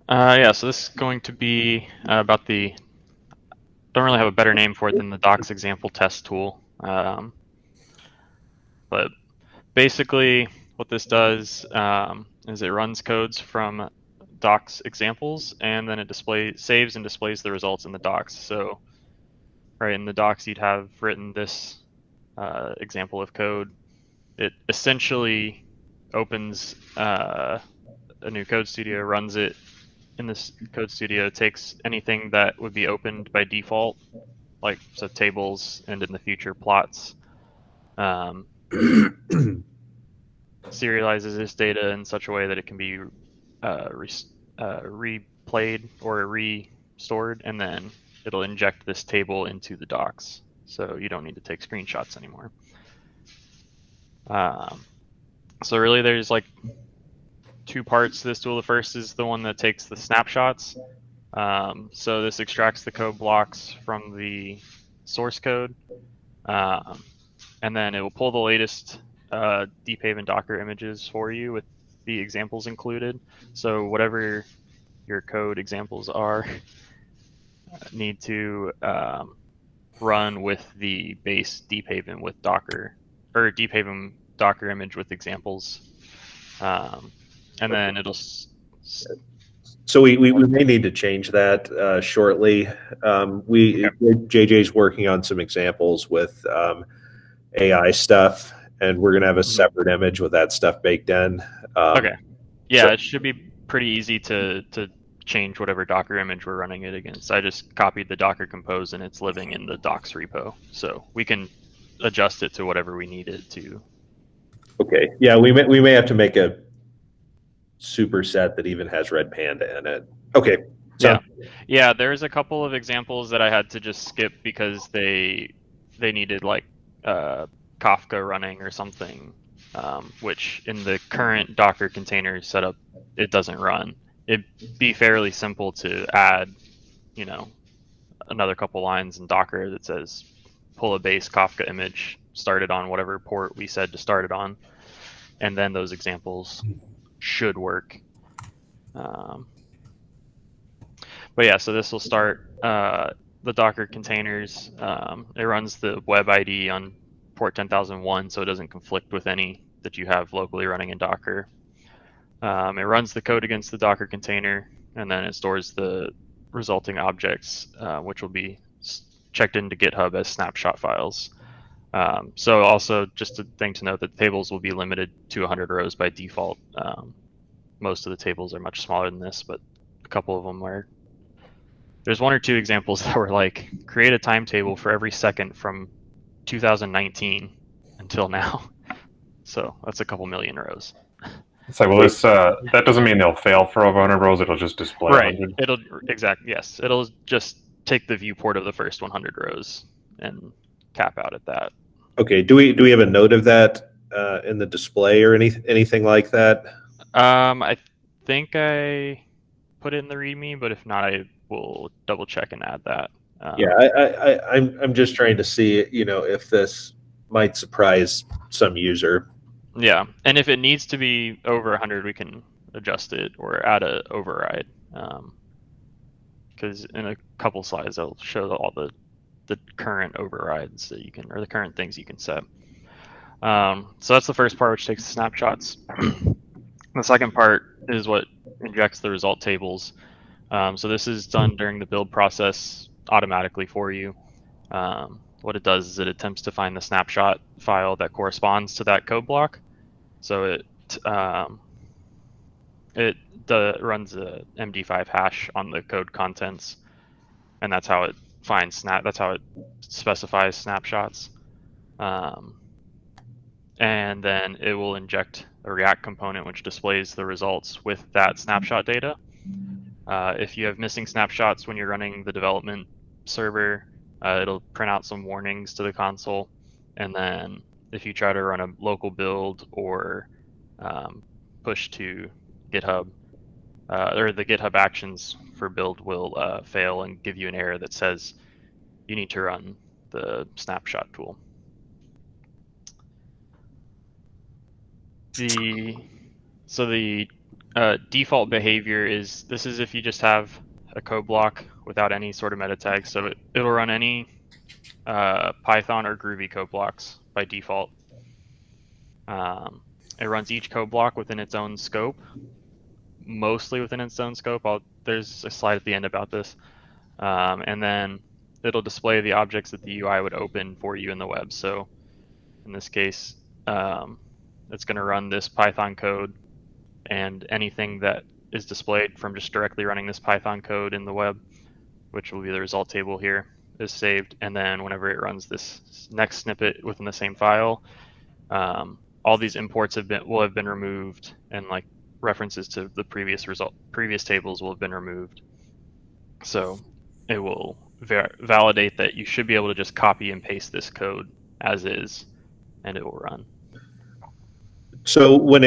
Yeah, so this is going to be about the, don't really have a better name for it than the docs example test tool. But basically what this does is it runs codes from docs examples and then it saves and displays the results in the docs. So right in the docs you'd have written this example of code. It essentially opens a new code studio, runs it in this code studio, takes anything that would be opened by default, like so tables and in the future plots, um, serializes this data in such a way that it can be replayed or restored, and then it'll inject this table into the docs. So you don't need to take screenshots anymore. Um, so really, there's like two parts to this tool. The first is the one that takes the snapshots. So this extracts the code blocks from the source code, um, and then it will pull the latest Deephaven Docker images for you with the examples included. So whatever your code examples are, need to run with the base Deephaven with Docker, or Deephaven Docker image with examples, and then it'll. So we may need to change that shortly. Okay. JJ's working on some examples with AI stuff, and we're going to have a Mhm. separate image with that stuff baked in. Okay. So Yeah, it should be pretty easy to change whatever Docker image we're running it against. I just copied the Docker Compose and it's living in the docs repo, so we can adjust it to whatever we need it to. okay, yeah, we may have to make a superset that even has Red Panda in it. Okay, Yeah, sounds yeah. There's a couple of examples that I had to just skip because they needed like uh, Kafka running or something, which in the current Docker container setup it doesn't run. It'd be fairly simple to add, you know, another couple lines in Docker that says pull a base Kafka image, start it on whatever port we said to start it on, and then those examples should work. Um, but yeah, so this will start the Docker containers. It runs the web ID on port 10,001, so it doesn't conflict with any that you have locally running in Docker. It runs the code against the Docker container, and then it stores the resulting objects, which will be checked into GitHub as snapshot files. So also just a thing to note that tables will be limited to 100 rows by default. Most of the tables are much smaller than this, but a couple of them are. There's one or two examples that were like create a timetable for every second from 2019 until now. So that's a couple million rows. It's like, well, great. this that doesn't mean they'll fail for over 100 rows. It'll just display Right. 100. It'll exactly yes. It'll just take the viewport of the first 100 rows and cap out at that. Okay, do we have a note of that in the display or anything like that? I think I put it in the README, but if not, I will double check and add that. Yeah, I'm just trying to see, if this might surprise some user. Yeah, and if it needs to be over 100, we can adjust it or add a override. Because in a couple slides, I'll show all the current overrides that you can, or the current things you can set. So that's the first part, which takes the snapshots. The second part is what injects the result tables. So this is done during the build process automatically for you. What it does is it attempts to find the snapshot file that corresponds to that code block. So it runs a MD5 hash on the code contents, and that's how it finds That's how it specifies snapshots. And then it will inject a React component which displays the results with that snapshot data. If you have missing snapshots when you're running the development server, it'll print out some warnings to the console. And then if you try to run a local build or push to GitHub, or the GitHub actions for build will fail and give you an error that says you need to run the snapshot tool. So the default behavior is, this is if you just have a code block without any sort of meta tag. So it'll run any Python or Groovy code blocks by default. It runs each code block within its own scope, mostly within its own scope. There's a slide at the end about this. And then it'll display the objects that the UI would open for you in the web. So in this case, it's going to run this Python code, and anything that is displayed from just directly running this Python code in the web, which will be the result table here, is saved. And then whenever it runs this next snippet within the same file, all these imports will have been removed, and like references to the previous tables will have been removed. So it will validate that you should be able to just copy and paste this code as is, and it will run. So when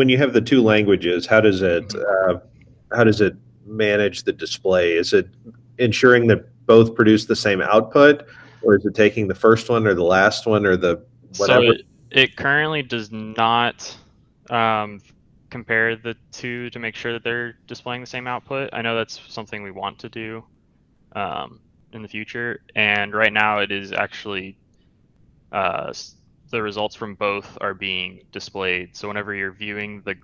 you have the two languages, how does it manage the display? Is it ensuring that both produce the same output, or is it taking the first one or the last one or the whatever? So it currently does not compare the two to make sure that they're displaying the same output. I know that's something we want to do in the future, and right now it is actually the results from both are being displayed. So whenever you're viewing the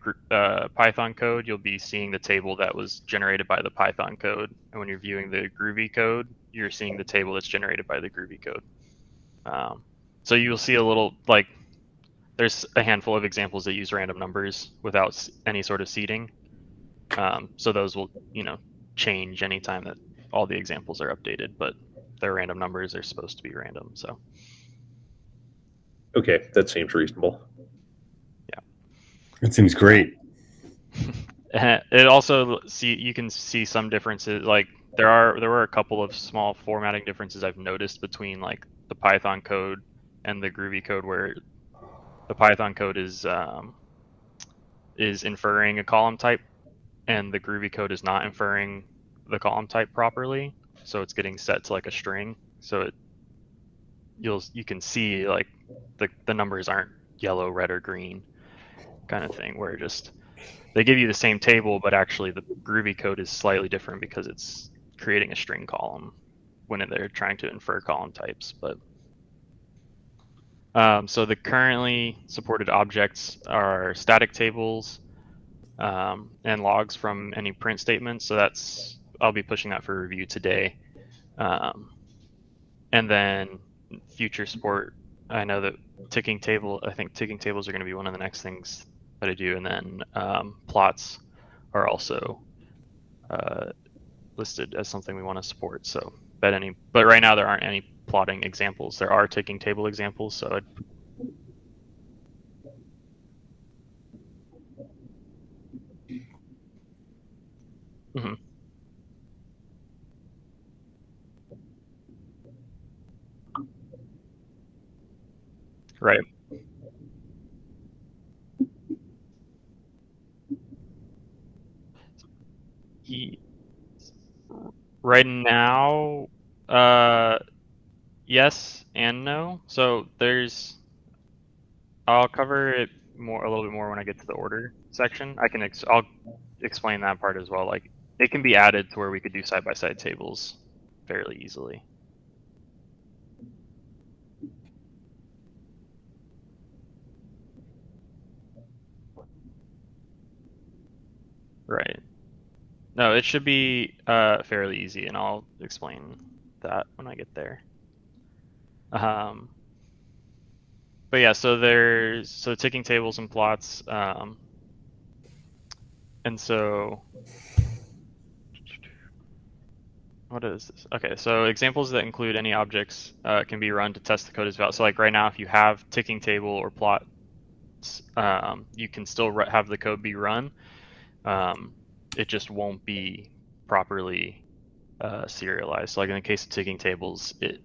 Python code, you'll be seeing the table that was generated by the Python code. And when you're viewing the Groovy code, you're seeing the table that's generated by the Groovy code. So you'll see a little, like, there's a handful of examples that use random numbers without any sort of seeding. So those will, change anytime that all the examples are updated, but they're random numbers. They're supposed to be random, so. Okay, that seems reasonable. Yeah. That seems great. It also, you can see some differences. Like there were a couple of small formatting differences I've noticed between like the Python code and the Groovy code, where the Python code is inferring a column type, and the Groovy code is not inferring the column type properly. So it's getting set to like a string. So you can see like the numbers aren't yellow, red, or green kind of thing, where they give you the same table, but actually the Groovy code is slightly different because it's creating a string column when they're trying to infer column types. But so the currently supported objects are static tables and logs from any print statements. So I'll be pushing that for review today. And then future support, I know that I think ticking tables are going to be one of the next things that I do. And then plots are also listed as something we want to support. So but right now there aren't any plotting examples. There are ticking table examples. So mm-hmm. Right. Right now, yes and no. So I'll cover it a little bit more when I get to the order section. I'll explain that part as well. Like it can be added to where we could do side-by-side tables fairly easily. Right. No, it should be fairly easy, and I'll explain that when I get there. But yeah, so ticking tables and plots, and so what is this? Okay, so examples that include any objects can be run to test the code is valid. So like right now, if you have ticking table or plots, you can still have the code be run. It just won't be properly serialized. So like in the case of ticking tables, it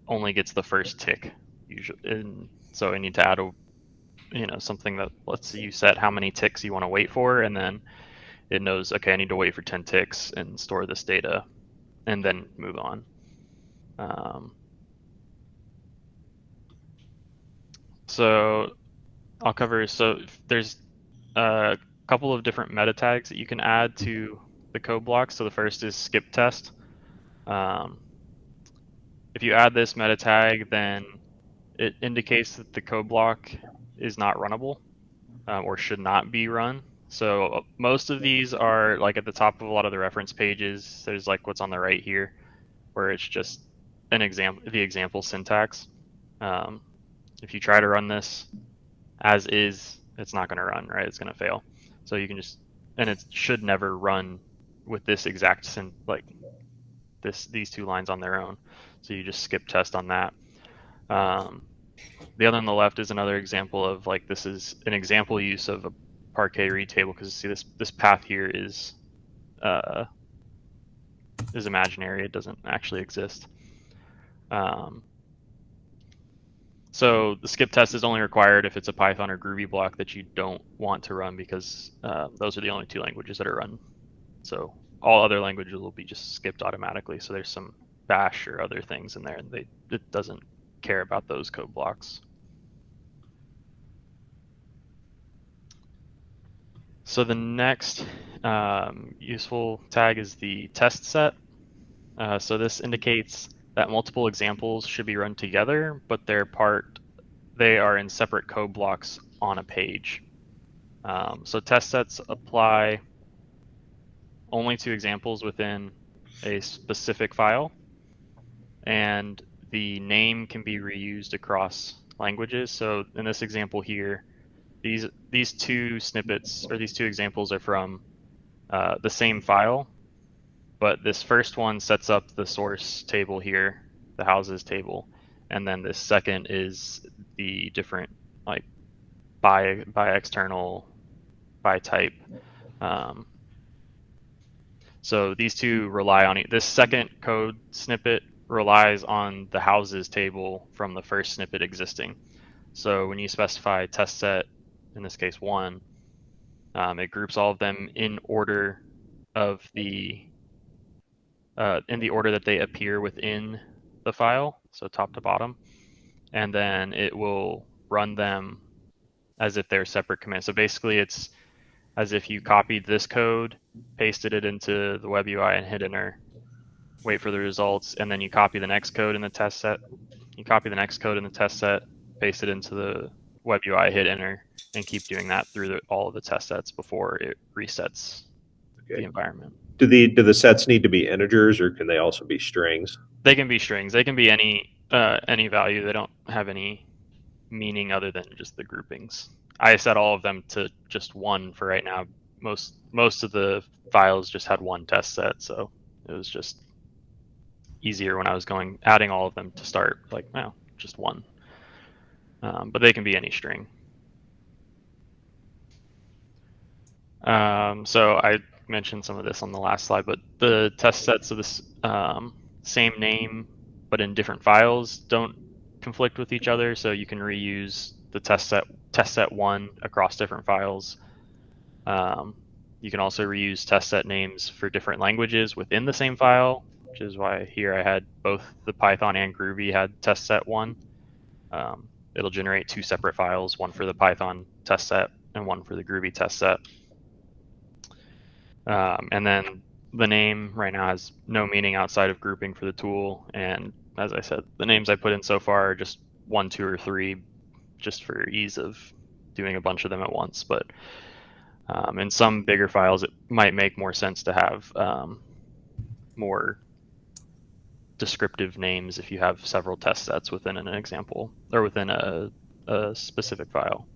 only gets the first tick usually, and so I need to add something that lets you set how many ticks you want to wait for, and then it knows, okay, I need to wait for 10 ticks and store this data, and then move on. So I'll cover. So there's couple of different meta tags that you can add to the code block. So the first is skip test. If you add this meta tag, then it indicates that the code block is not runnable or should not be run. So most of these are like at the top of a lot of the reference pages. There's like what's on the right here, where it's just an example, the example syntax. If you try to run this as is, it's not going to run, right? It's going to fail. So you can just, and it should never run with this exact these two lines on their own. So you just skip test on that. The other on the left is another example of like, this is an example use of a Parquet read table, because see this path here is imaginary. It doesn't actually exist. So the skip test is only required if it's a Python or Groovy block that you don't want to run, because those are the only two languages that are run. So all other languages will be just skipped automatically. So there's some Bash or other things in there, and it doesn't care about those code blocks. So the next useful tag is the test set. So this indicates that multiple examples should be run together, but they are in separate code blocks on a page. So test sets apply only to examples within a specific file, and the name can be reused across languages. So in this example here, these two snippets, or these two examples, are from the same file, but this first one sets up the source table here, the houses table, and then this second is the different like by external, by type. So these two rely on this second code snippet relies on the houses table from the first snippet existing. So when you specify test set, in this case 1, it groups all of them in order of in the order that they appear within the file, so top to bottom, and then it will run them as if they're separate commands. So basically it's as if you copied this code, pasted it into the web UI and hit enter, wait for the results, and then you copy the next code in the test set. You copy the next code in the test set, paste it into the web UI, hit enter, and keep doing that through all of the test sets before it resets the environment. Do the sets need to be integers, or can they also be strings? They can be strings. They can be any value. They don't have any meaning other than just the groupings. I set all of them to just 1 for right now. Most of the files just had 1 test set, so it was just easier when I was adding all of them to start, like, no, just 1. But they can be any string. So I mentioned some of this on the last slide, but the test sets of this same name but in different files don't conflict with each other, so you can reuse the test set 1 across different files. You can also reuse test set names for different languages within the same file, which is why here I had both the Python and Groovy had test set 1. It'll generate 2 separate files, one for the Python test set and one for the Groovy test set. And then the name right now has no meaning outside of grouping for the tool. And as I said, the names I put in so far are just 1, 2, or 3, just for ease of doing a bunch of them at once. But in some bigger files, it might make more sense to have more descriptive names if you have several test sets within an example or within a specific file.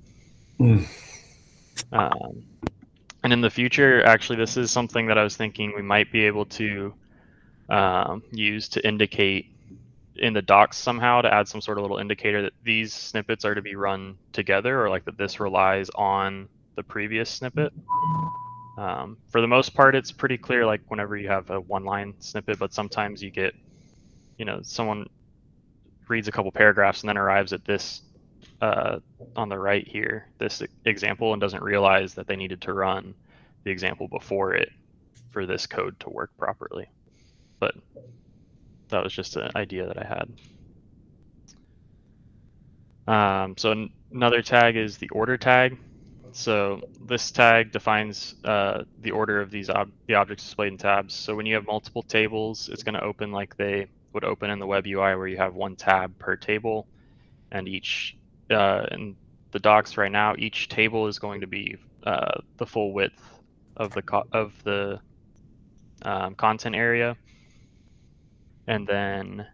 And in the future, actually, this is something that I was thinking we might be able to use to indicate in the docs somehow, to add some sort of little indicator that these snippets are to be run together, or like that this relies on the previous snippet. For the most part, it's pretty clear, like whenever you have a 1-line snippet, but sometimes you get, someone reads a couple paragraphs and then arrives at this on the right here, this example, and doesn't realize that they needed to run the example before it for this code to work properly. But that was just an idea that I had. So another tag is the order tag. So this tag defines the order of these the objects displayed in tabs. So when you have multiple tables, it's going to open like they would open in the web UI, where you have one tab per table, and each in the docs right now, each table is going to be the full width of the content area, and then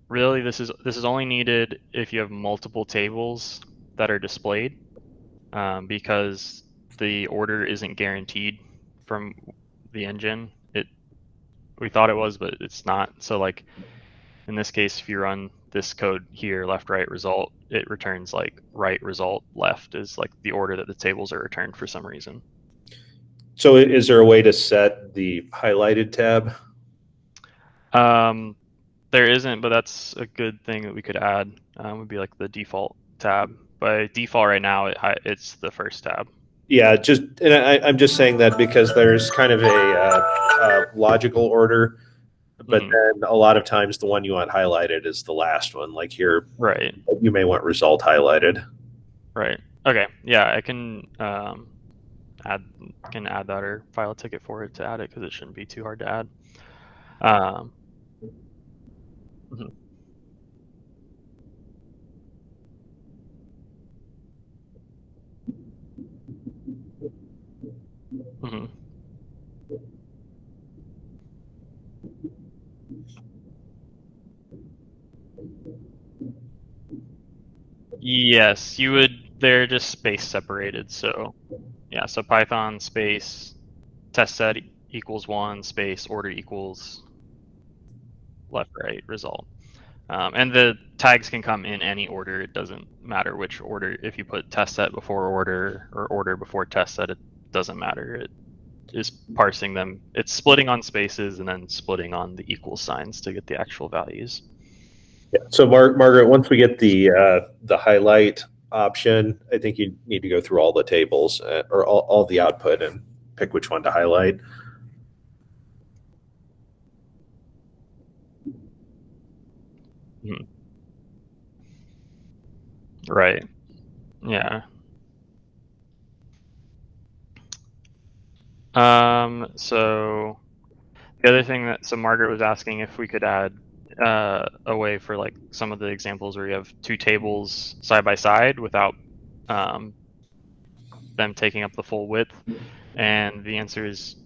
really this is only needed if you have multiple tables that are displayed, because the order isn't guaranteed from the engine. We thought it was, but it's not. So like in this case, if you run this code here, left, right, result, it returns like right, result, left is like the order that the tables are returned for some reason. So is there a way to set the highlighted tab? There isn't, but that's a good thing that we could add. Would be like the default tab. By default right now, it's the first tab. Yeah, and I'm just saying that because there's kind of a logical order, but then a lot of times the one you want highlighted is the last one. Like here, right? You may want result highlighted. Right. Okay. Yeah, I can add that or file a ticket for it to add it, because it shouldn't be too hard to add. Mm-hmm. Mm-hmm. Yes, you would. They're just space separated. So yeah, so Python space test set equals 1 space order equals left, right, result. And the tags can come in any order. It doesn't matter which order. If you put test set before order or order before test set, it doesn't matter. It is parsing them. It's splitting on spaces and then splitting on the equal signs to get the actual values. Yeah. So Margaret, once we get the highlight option, I think you need to go through all the tables or all the output and pick which one to highlight. Hmm. Right. Yeah. So the other thing so Margaret was asking if we could add a way for like some of the examples where you have two tables side by side without them taking up the full width, and the answer is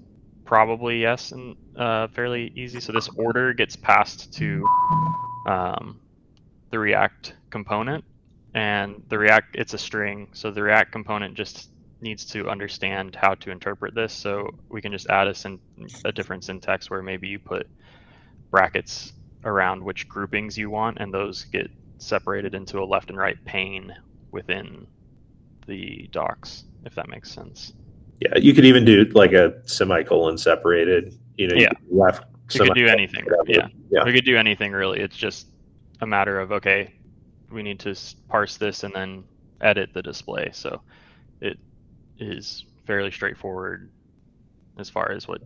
probably yes, and fairly easy. So this order gets passed to the React component, and it's a string, so the React component just needs to understand how to interpret this. So we can just add a different syntax where maybe you put brackets around which groupings you want, and those get separated into a left and right pane within the docs, if that makes sense. Yeah, you could even do like a semicolon separated. Yeah, left. You could do anything. Whatever. Yeah, we could do anything really. It's just a matter of, okay, we need to parse this and then edit the display. So it is fairly straightforward as far as what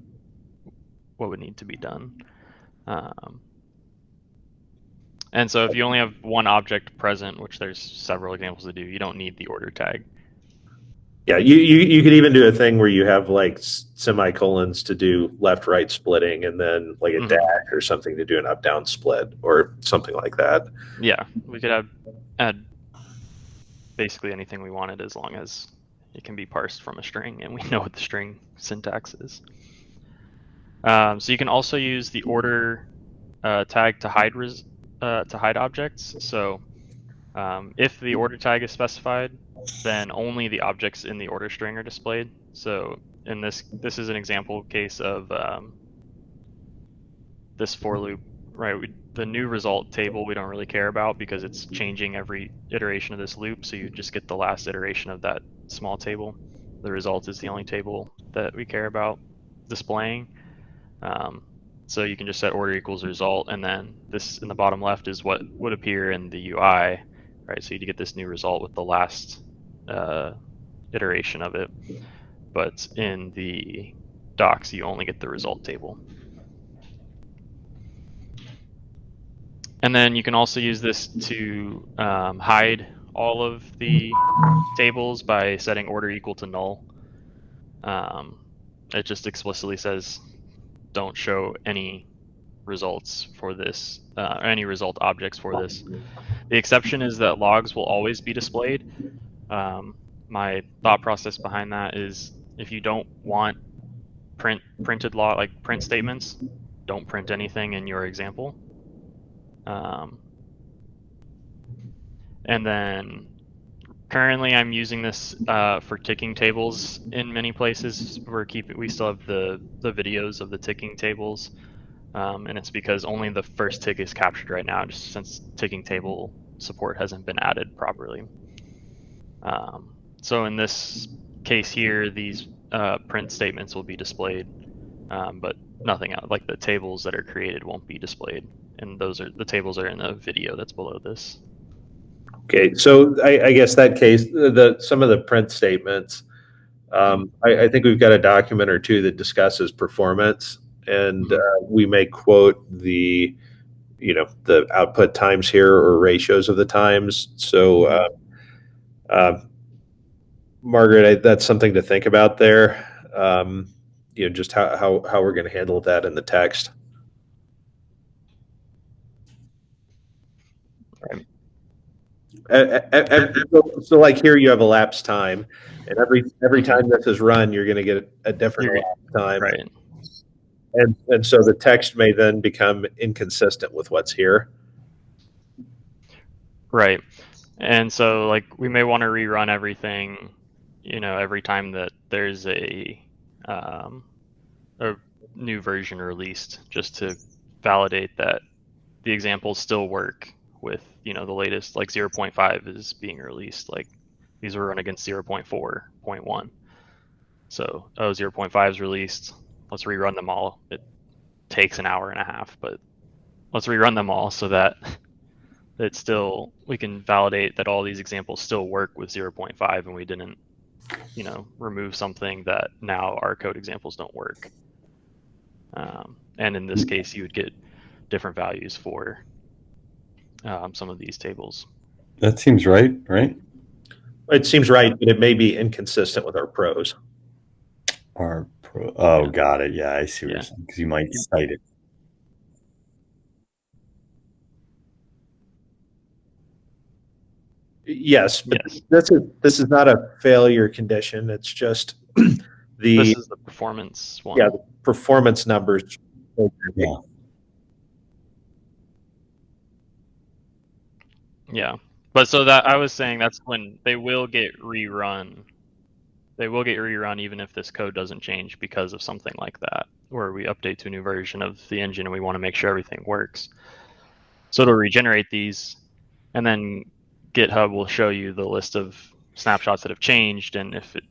would need to be done. And so if you only have one object present, which there's several examples to do, you don't need the order tag. Yeah, you could even do a thing where you have like semicolons to do left right splitting, and then like a dash or something to do an up down split or something like that. Yeah, we could add basically anything we wanted, as long as it can be parsed from a string and we know what the string syntax is. So you can also use the order tag to hide objects. So if the order tag is specified, then only the objects in the order string are displayed. So in this is an example case of this for loop, right? The new result table we don't really care about because it's changing every iteration of this loop. So you just get the last iteration of that small table. The result is the only table that we care about displaying. So you can just set order equals result, and then this in the bottom left is what would appear in the UI, right? So you get this new result with the last iteration of it, but in the docs you only get the result table. And then you can also use this to hide all of the tables by setting order equal to null. It just explicitly says don't show any results for this, or any result objects for this. The exception is that logs will always be displayed. My thought process behind that is if you don't want printed log, like print statements, don't print anything in your example. And then currently I'm using this for ticking tables in many places. We still have the videos of the ticking tables, and it's because only the first tick is captured right now, just since ticking table support hasn't been added properly. So in this case here, these print statements will be displayed, but nothing else. Like the tables that are created won't be displayed, and the tables are in the video that's below this. Okay, so I guess that case, some of the print statements, I think we've got a document or two that discusses performance, and we may quote the output times here or ratios of the times. So, Margaret, that's something to think about there. Just how we're going to handle that in the text. Right. So like here you have elapsed time, and every time this is run, you're going to get a different elapsed time. Right. And so the text may then become inconsistent with what's here. Right. And so like we may want to rerun everything, every time that there's a new version released, just to validate that the examples still work with, the latest, like 0.5 is being released. Like these were run against 0.4.1. So 0.5 is released. Let's rerun them all. It takes an hour and a half, but let's rerun them all so that we can validate that all these examples still work with 0.5 and we didn't, remove something that now our code examples don't work. And in this case, you would get different values for some of these tables. That seems right? It seems right, but it may be inconsistent with our pros. Got it. Yeah, I see what you're saying, because you might cite it. Yes, but this is not a failure condition. It's just this is the performance one. Yeah, the performance numbers. Yeah. Yeah, but so that I was saying that's when they will get rerun. They will get rerun even if this code doesn't change because of something like that, where we update to a new version of the engine and we want to make sure everything works. So it'll regenerate these, and then GitHub will show you the list of snapshots that have changed, and if it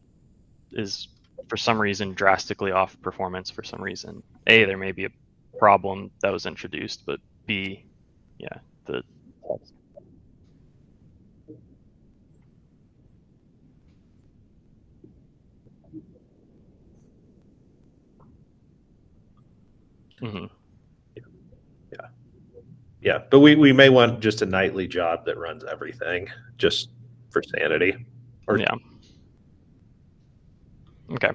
is for some reason drastically off performance for some reason, A, there may be a problem that was introduced, but B, the Yeah, but we may want just a nightly job that runs everything, just for sanity. Okay.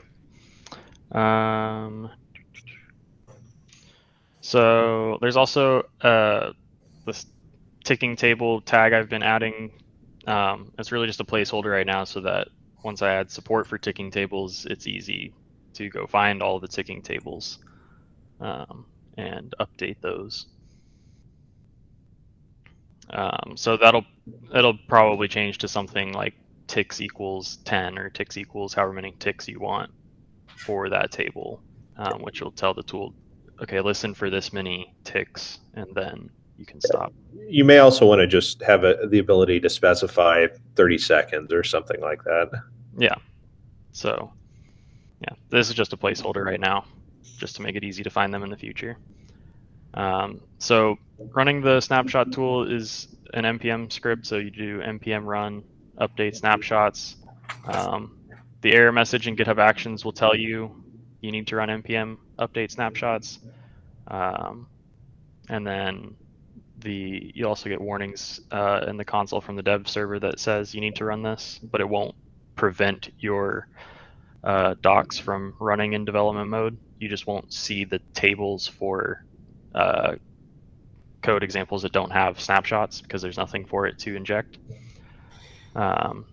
So there's also this ticking table tag I've been adding. It's really just a placeholder right now so that once I add support for ticking tables, it's easy to go find all the ticking tables and update those. So it'll probably change to something like ticks equals 10 or ticks equals however many ticks you want for that table, which will tell the tool, okay, listen for this many ticks, and then you can stop. You may also want to just have the ability to specify 30 seconds or something like that. Yeah. So, this is just a placeholder right now, just to make it easy to find them in the future. So running the snapshot tool is an npm script. So you do npm run update snapshots. The error message in GitHub Actions will tell you need to run npm update snapshots. And then you'll also get warnings in the console from the dev server that says you need to run this, but it won't prevent your docs from running in development mode. You just won't see the tables for code examples that don't have snapshots because there's nothing for it to inject. And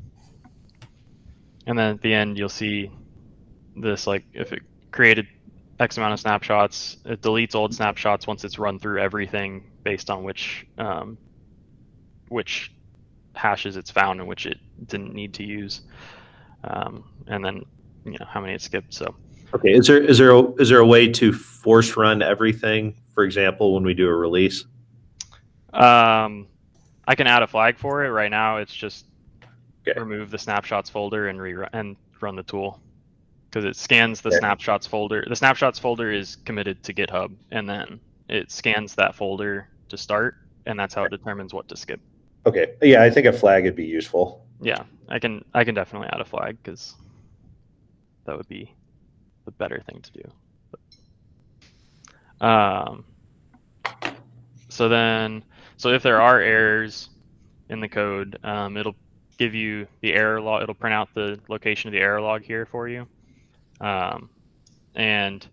then at the end, you'll see this, like, if it created X amount of snapshots, it deletes old snapshots once it's run through everything based on which hashes it's found and which it didn't need to use, and then how many it skipped. So Okay, is there a way to force run everything? For example, when we do a release. I can add a flag for it. Right now, it's just Okay. remove the snapshots folder and run the tool, because it scans the snapshots folder. The snapshots folder is committed to GitHub, and then it scans that folder to start, and that's how it determines what to skip. Okay, yeah, I think a flag would be useful. Yeah, I can definitely add a flag, because that would be the better thing to do. So if there are errors in the code, it'll give you the error log. It'll print out the location of the error log here for you. And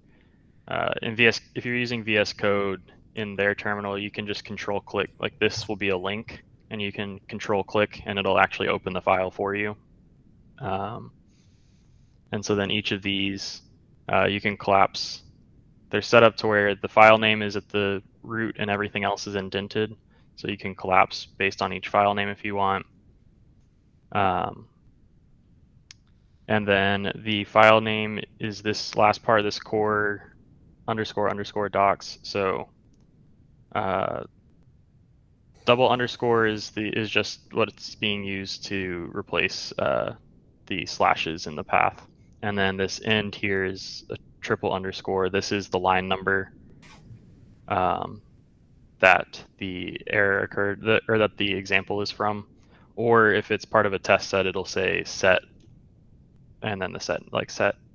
in VS, if you're using VS Code in their terminal, you can just control click. Like, this will be a link, and you can control click, and it'll actually open the file for you. And so then each of these, you can collapse. They're set up to where the file name is at the root and everything else is indented. So you can collapse based on each file name if you want. And then the file name is this last part of this core _ docs. So double underscore is just what it's being used to replace the slashes in the path. And then this end here is a triple underscore. This is the line number that the error occurred, or that the example is from. Or if it's part of a test set, it'll say set, and then the set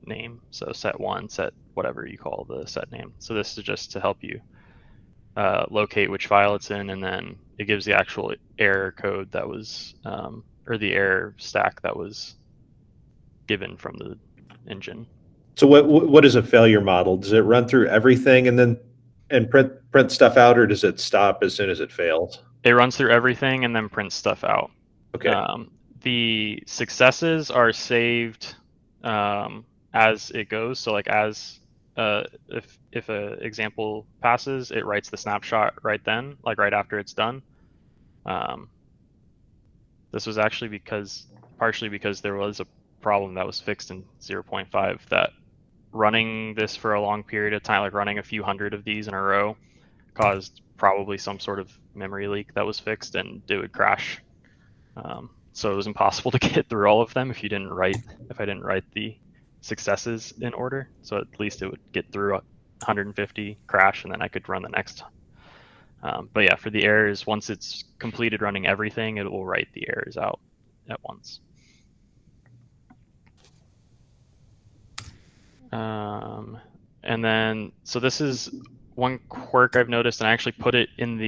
name. So set1, set whatever you call the set name. So this is just to help you locate which file it's in, and then it gives the actual error code that was, or the error stack that was given from the engine. So what is a failure model? Does it run through everything and print stuff out, or does it stop as soon as it fails? It runs through everything and then prints stuff out. Okay. The successes are saved as it goes. So, like, as if a example passes, it writes the snapshot right then, like right after it's done. This was actually partially because there was a problem that was fixed in 0.5 that running this for a long period of time, like running a few hundred of these in a row, caused probably some sort of memory leak that was fixed, and it would crash. So it was impossible to get through all of them if I didn't write the successes in order. So at least it would get through 150, crash, and then I could run the next. But yeah, for the errors, once it's completed running everything, it will write the errors out at once. And then, so this is one quirk I've noticed, and I actually put it in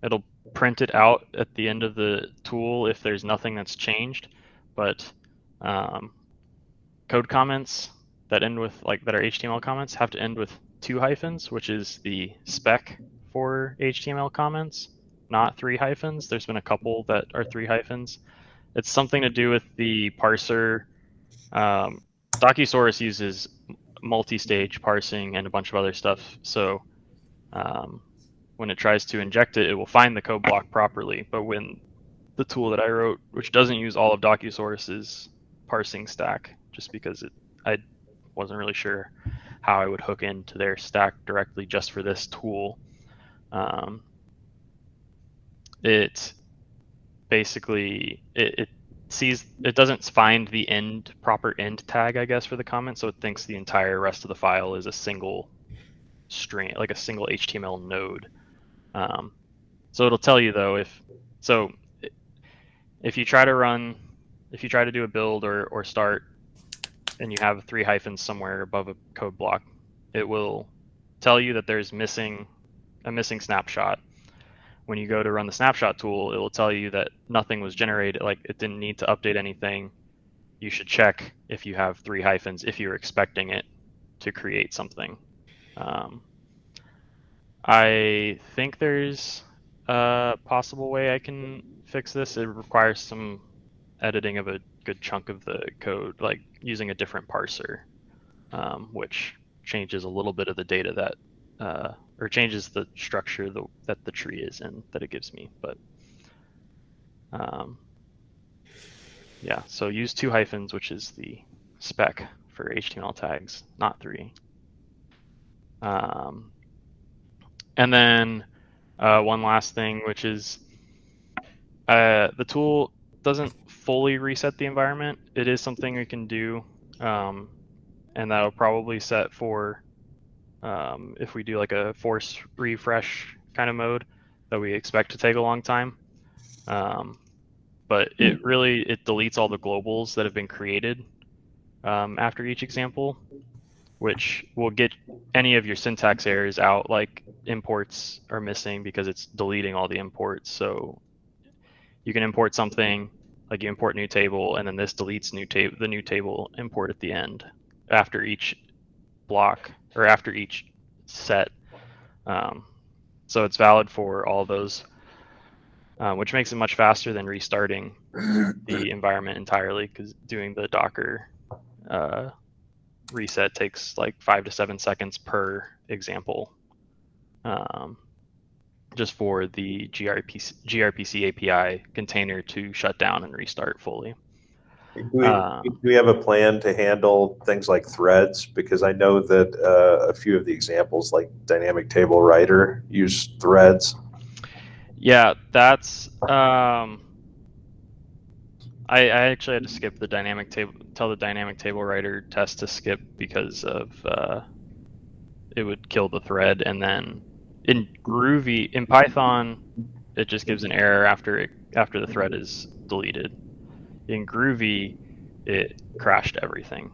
it'll print it out at the end of the tool if there's nothing that's changed. But code comments that end with, that are HTML comments, have to end with 2 hyphens, which is the spec for HTML comments, not 3 hyphens. There's been a couple that are 3 hyphens. It's something to do with the parser. Docusaurus uses multi-stage parsing and a bunch of other stuff. So when it tries to inject it, it will find the code block properly. But when the tool that I wrote, which doesn't use all of Docusaurus's parsing stack, just because I wasn't really sure how I would hook into their stack directly just for this tool, it basically it doesn't find the proper end tag, I guess, for the comment, so it thinks the entire rest of the file is a single string, like a single HTML node. So it'll tell you, though, if you try to do a build or start, and you have 3 hyphens somewhere above a code block, it will tell you that there's a missing snapshot. when you go to run the snapshot tool, it will tell you that nothing was generated, like it didn't need to update anything. You should check if you have 3 hyphens if you're expecting it to create something. I think there's a possible way I can fix this. It requires some editing of a good chunk of the code, like using a different parser, which changes a little bit of the data that, or changes the structure that the tree is in that it gives me. But yeah, so use 2 hyphens, which is the spec for HTML tags, not 3. And then one last thing, which is the tool doesn't fully reset the environment. It is something we can do, and that'll probably set for if we do like a force refresh kind of mode that we expect to take a long time. But it deletes all the globals that have been created after each example, which will get any of your syntax errors out, like imports are missing because it's deleting all the imports. So you can import something, like you import new table, and then this deletes the new table import at the end after each block or after each set. So it's valid for all those, which makes it much faster than restarting the environment entirely, because doing the Docker reset takes like 5 to 7 seconds per example, just for the gRPC API container to shut down and restart fully. Do we have a plan to handle things like threads? Because I know that a few of the examples, like dynamic table writer, use threads. Yeah, that's I actually had to skip the dynamic table, tell the dynamic table writer test to skip because of it would kill the thread. And then in Groovy, in Python, it just gives an error after the thread is deleted. In Groovy, it crashed everything.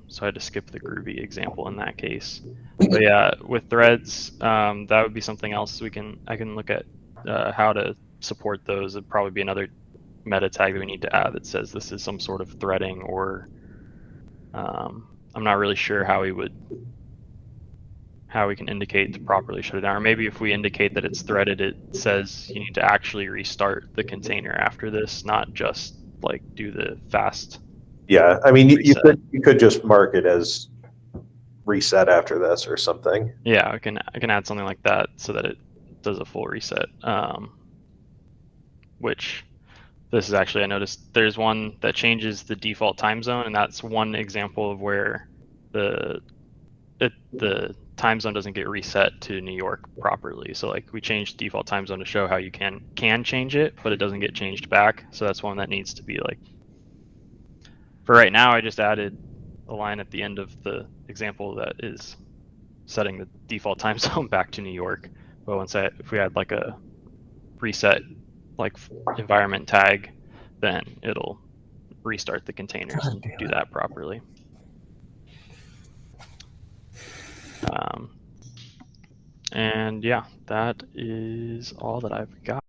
So I had to skip the Groovy example in that case. But yeah, with threads, that would be something else I can look at how to support those. It'd probably be another meta tag that we need to add that says this is some sort of threading, or I'm not really sure how we can indicate to properly shut it down. Or maybe if we indicate that it's threaded, it says you need to actually restart the container after this, not just like do the fast. Yeah, I mean, you could just mark it as reset after this or something. Yeah, I can add something like that so that it does a full reset. Which this is actually, I noticed there's one that changes the default time zone, and that's one example of where the time zone doesn't get reset to New York properly. So like we changed default time zone to show how you can change it, but it doesn't get changed back. So that's one that needs to be like, for right now, I just added a line at the end of the example that is setting the default time zone back to New York. But if we add like a reset like environment tag, then it'll restart the containers and do that properly. And yeah, that is all that I've got.